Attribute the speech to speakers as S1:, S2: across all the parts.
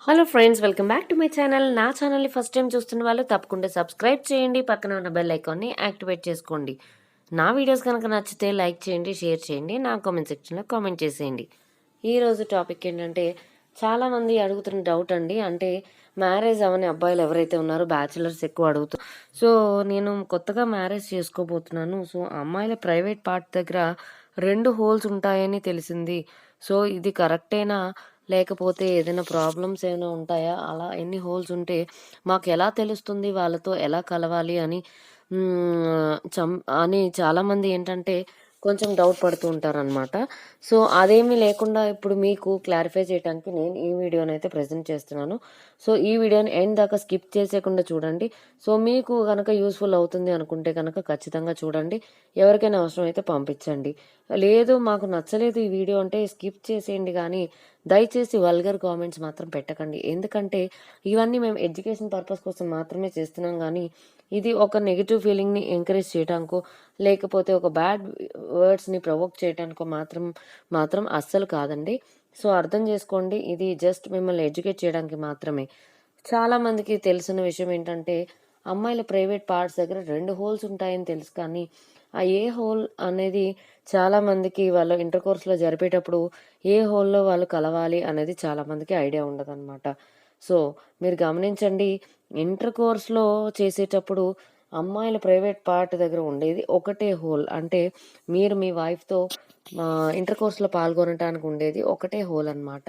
S1: Hello friends, welcome back to my channel. నా ఛానల్ని first time చూస్తున్న వాళ్ళు తప్పకుండా సబ్స్క్రైబ్ చేయండి, పక్కన ఉన్న బెల్ ఐకాన్ని యాక్టివేట్ చేసుకోండి. నా వీడియోస్ కనుక నచ్చితే లైక్ చేయండి, షేర్ చేయండి, నా కామెంట్ సెక్షన్లో కామెంట్ చేసేయండి. ఈరోజు టాపిక్ ఏంటంటే, చాలామంది అడుగుతున్న డౌట్ అండి. అంటే మ్యారేజ్ అవని అబ్బాయిలు ఎవరైతే ఉన్నారో బ్యాచిలర్స్ ఎక్కువ అడుగుతారు. సో నేను కొత్తగా మ్యారేజ్ చేసుకోబోతున్నాను. సో అమ్మాయిల ప్రైవేట్ పార్ట్ దగ్గర 2 హోల్స్ ఉంటాయని తెలిసింది. సో ఇది కరెక్టేనా? లేకపోతే ఏదైనా ప్రాబ్లమ్స్ ఏమైనా ఉంటాయా? అలా ఎన్ని హోల్స్ ఉంటే మాకెలా తెలుస్తుంది? వాళ్ళతో ఎలా కలవాలి అని అని చాలామంది ఏంటంటే కొంచెం డౌట్ పడుతూ ఉంటారనమాట. సో అదేమీ లేకుండా ఇప్పుడు మీకు క్లారిఫై చేయడానికి నేను ఈ వీడియోనైతే ప్రెజెంట్ చేస్తున్నాను. సో ఈ వీడియోని ఎండ్ దాకా స్కిప్ చేసేయకుండా చూడండి. సో మీకు గనక యూజ్‌ఫుల్ అవుతుంది అనుకుంటే గనక ఖచ్చితంగా చూడండి. ఎవరికైనా అవసరమైతే పంపించండి. లేదు మాకు నచ్చలేదు ఈ వీడియో అంటే స్కిప్ చేసేయండి గానీ, దయచేసి వల్గర్ కామెంట్స్ మాత్రం పెట్టకండి. ఎందుకంటే ఇవన్నీ మేము ఎడ్యుకేషన్ పర్పస్ కోసం మాత్రమే చేస్తున్నాం గానీ, ఇది ఒక నెగెటివ్ ఫీలింగ్‌ని ఎంకరేజ్ చేయడానికో, లేకపోతే ఒక బ్యాడ్ వర్డ్స్‌ని ప్రొవోక్ చేయడానికో మాత్రం అస్సలు కాదండి. సో అర్థం చేసుకోండి. ఇది జస్ట్ మిమ్మల్ని ఎడ్యుకేట్ చేయడానికి మాత్రమే. చాలామందికి తెలిసిన విషయం ఏంటంటే, అమ్మాయిల ప్రైవేట్ పార్ట్స్ దగ్గర 2 హోల్స్ ఉంటాయని తెలుసు కానీ, ఆ ఏ హోల్ అనేది చాలామందికి వాళ్ళు ఇంటర్ కోర్స్‌లో జరిపేటప్పుడు ఏ హోల్‌లో వాళ్ళు కలవాలి అనేది చాలామందికి ఐడియా ఉండదనమాట. సో మీరు గమనించండి, ఇంటర్ కోర్స్‌లో చేసేటప్పుడు అమ్మాయిల ప్రైవేట్ పార్ట్ దగ్గర ఉండేది ఒకటే హోల్. అంటే మీరు మీ వైఫ్‌తో ఇంటర్ కోర్స్‌లో పాల్గొనటానికి ఉండేది ఒకటే హోల్ అనమాట.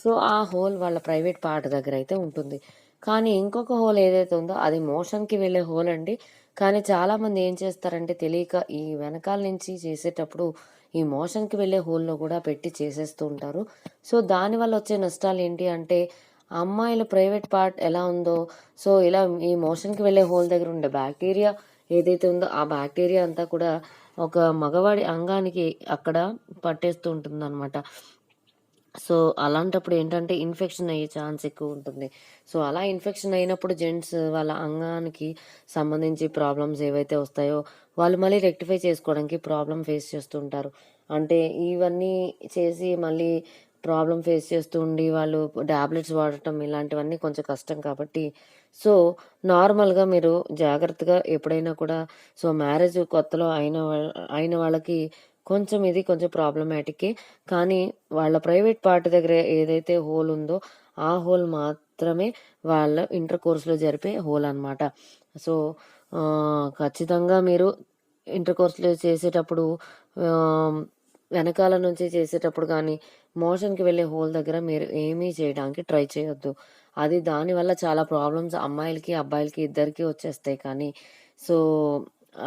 S1: సో ఆ హోల్ వాళ్ళ ప్రైవేట్ పార్ట్ దగ్గర అయితే ఉంటుంది. కానీ ఇంకొక హోల్ ఏదైతే ఉందో అది మోషన్‌కి వెళ్ళే హోల్ అండి. కానీ చాలామంది ఏం చేస్తారంటే తెలియక ఈ వెనకాల నుంచి చేసేటప్పుడు ఈ మోషన్‌కి వెళ్ళే హోల్‌లో కూడా పెట్టి చేసేస్తూ ఉంటారు. సో దానివల్ల వచ్చే నష్టాలేంటి అంటే, అమ్మాయిల ప్రైవేట్ పార్ట్ ఎలా ఉందో, సో ఇలా ఈ మోషన్‌కి వెళ్ళే హోల్ దగ్గర ఉండే బాక్టీరియా ఏదైతే ఉందో ఆ బాక్టీరియా అంతా కూడా ఒక మగవాడి అంగానికి అక్కడ పట్టేస్తూ ఉంటుందన్నమాట. సో అలాంటప్పుడు ఏంటంటే ఇన్ఫెక్షన్ అయ్యే ఛాన్స్ ఎక్కువ ఉంటుంది. సో అలా ఇన్ఫెక్షన్ అయినప్పుడు జెంట్స్ వాళ్ళ అంగానికి సంబంధించి ప్రాబ్లమ్స్ ఏవైతే వస్తాయో వాళ్ళు మళ్ళీ రెక్టిఫై చేసుకోవడానికి ప్రాబ్లమ్ ఫేస్ చేస్తూ ఉంటారు. అంటే ఇవన్నీ చేసి మళ్ళీ ప్రాబ్లమ్ ఫేస్ చేస్తూ ఉండి వాళ్ళు టాబ్లెట్స్ వాడటం ఇలాంటివన్నీ కొంచెం కష్టం కాబట్టి, సో నార్మల్‌గా మీరు జాగ్రత్తగా ఎప్పుడైనా కూడా సో మ్యారేజ్ కొత్తలో అయిన వాళ్ళకి కొంచెం ప్రాబ్లమాటికే. కానీ వాళ్ళ ప్రైవేట్ పార్ట్ దగ్గర ఏదైతే హోల్ ఉందో, ఆ హోల్ మాత్రమే వాళ్ళ ఇంటర్ కోర్స్‌లో జరిపే హోల్ అనమాట. సో ఖచ్చితంగా మీరు ఇంటర్ కోర్స్‌లో చేసేటప్పుడు ఆహ్, వెనకాల నుంచి చేసేటప్పుడు గానీ, మోషన్‌కి వెళ్ళే హోల్ దగ్గర మీరు ఏమీ చేయడానికి ట్రై చేయొద్దు. అది దానివల్ల చాలా ప్రాబ్లమ్స్ అమ్మాయిలకి, అబ్బాయిలకి ఇద్దరికీ వచ్చేస్తాయి కానీ, సో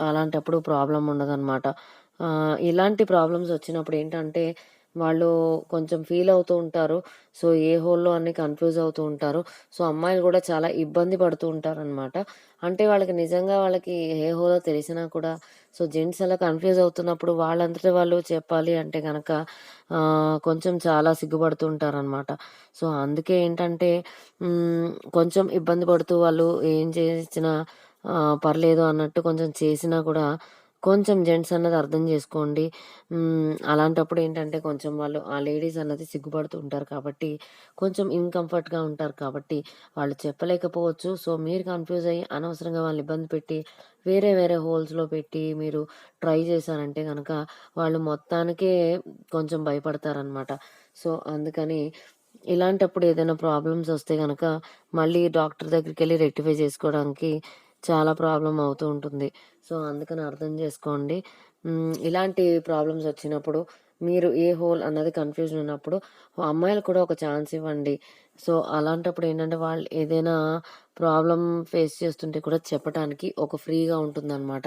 S1: అలాంటప్పుడు ప్రాబ్లమ్ ఉండదనమాట. ఇలాంటి ప్రాబ్లమ్స్ వచ్చినప్పుడు ఏంటంటే, వాళ్ళు కొంచెం ఫీల్ అవుతూ ఉంటారు. సో, ఏ హోల్‌లో అని కన్‌ఫ్యూజ్ అవుతూ ఉంటారు. సో, అమ్మాయిలు గూడా చాలా ఇబ్బంది పడుతూ ఉంటారనమాట. అంటే వాళ్ళకి నిజంగా వాళ్ళకి ఏ హోలో తెలిసినా కూడా సో, జెంట్స్ అలా కన్‌ఫ్యూజ్ అవుతున్నప్పుడు వాళ్ళంతట వాళ్ళు చెప్పాలి అంటే గనక కొంచెం చాలా సిగ్గుపడుతూ ఉంటారనమాట. సో, అందుకే ఏంటంటే కొంచెం ఇబ్బంది పడుతూ వాళ్ళు ఏం చేసినా పర్లేదు అన్నట్టు కొంచెం చేసినా కూడా కొంచెం జెంట్స్ అన్నది అర్థం జేసుకోండి. అలాంటప్పుడు ఏంటంటే కొంచెం వాళ్ళు ఆ లేడీస్ అన్నది సిగ్గుపడుతూ ఉంటారు కాబట్టి, కొంచెం ఇన్‌కంఫర్ట్‌గా ఉంటారు కాబట్టి, వాళ్ళు చెప్పలేకపోవచ్చు. సో, మీరు కన్‌ఫ్యూజ్ అయ్యి అనవసరంగా వాళ్ళని ఇబ్బంది పెట్టి, వేరే హోల్స్‌లో పెట్టి మీరు ట్రై చేశారంటే గనక, వాళ్ళు మొత్తానికే కొంచెం భయపడతారనమాట. సో, అందుకని ఇలాంటప్పుడు ఏదైనా ప్రాబ్లమ్స్ వస్తే గనక, మళ్ళీ డాక్టర్ దగ్గరికెళ్లి రెక్టిఫై చేసుకోవడానికి చాలా ప్రాబ్లమ్ అవుతూ ఉంటుంది. సో, అందుకని అర్థం జేసుకోండి. ఇలాంటి ప్రాబ్లమ్స్ వచ్చినప్పుడు మీరు ఏ హోల్ అన్నది కన్‌ఫ్యూజన్ ఉన్నప్పుడు అమ్మాయిలకు కూడా ఒక ఛాన్స్ ఇవ్వండి. సో, అలాంటప్పుడు ఏంటంటే వాళ్ళు ఏదైనా ప్రాబ్లమ్ ఫేస్ చేస్తుంటే కూడా చెప్పటానికి ఒక ఫ్రీగా ఉంటుందనమాట.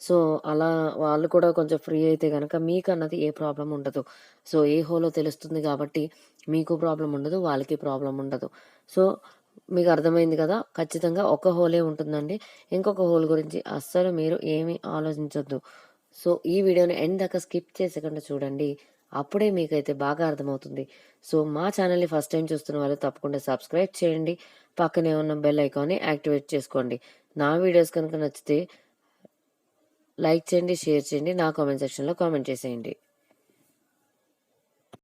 S1: సో, అలా వాళ్ళు కూడా కొంచెం ఫ్రీ అయితే గనక మీకన్నది ఏ ప్రాబ్లమ్ ఉండదు. సో, ఏ హోలో తెలుస్తుంది గాబట్టి మీకు ప్రాబ్లమ్ ఉండదు. వాళ్ళకి ప్రాబ్లమ్ ఉండదు. సో, మీకు అర్థమైంది కదా! ఖచ్చితంగా ఒక హోలే ఉంటుందండి. ఇంకొక హోల్ గురించి అస్సలు మీరు ఏమీ ఆలోచించొద్దు. సో, ఈ వీడియోని ఎండ్ దాకా స్కిప్ చేసకుండా చూడండి. అప్పుడే మీకైతే బాగా అర్థమవుతుంది. సో, మా ఛానెల్‌ని ఫస్ట్ టైమ్ చూస్తున్న వాళ్ళు తప్పకుండా సబ్స్క్రైబ్ చేయండి. పక్కనే ఉన్న బెల్ ఐకాన్‌ని యాక్టివేట్ చేసుకోండి. నా వీడియోస్ కనుక నచ్చితే లైక్ చేయండి, షేర్ చేయండి. నా కామెంట్ సెక్షన్‌లో కామెంట్ చేసేయండి.